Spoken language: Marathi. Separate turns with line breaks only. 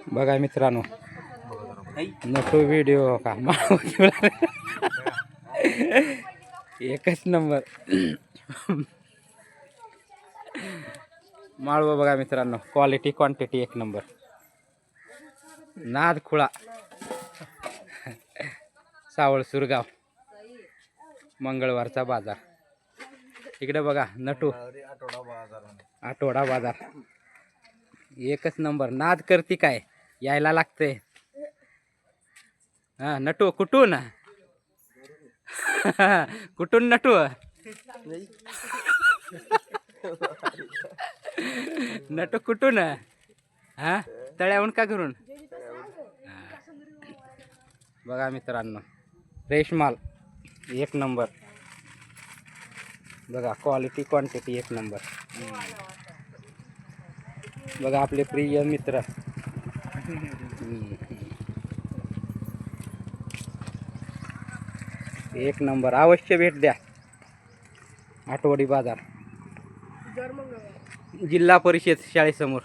बघा मित्रांनो, नको व्हिडिओ का एकच नंबर माळव बघा मित्रांनो, क्वालिटी क्वांटिटी एक नंबर. नाद खुळा सावळ सुरगाव मंगळवारचा बाजार. इकडे बघा नटू आठवडा बाजार एकच नंबर. नाद करती काय, यायला लागते. हा नटू कुठून कुठून नटू नटू कुठून हा तळ्याहून का घरून. बघा मित्रांनो, फ्रेश माल एक नंबर. बघा क्वालिटी क्वांटिटी एक नंबर. बघा आपले प्रिय मित्र. एक नंबर. अवश्य भेट द्या. आठवडी बाजार जिल्हा परिषद शाळेसमोर.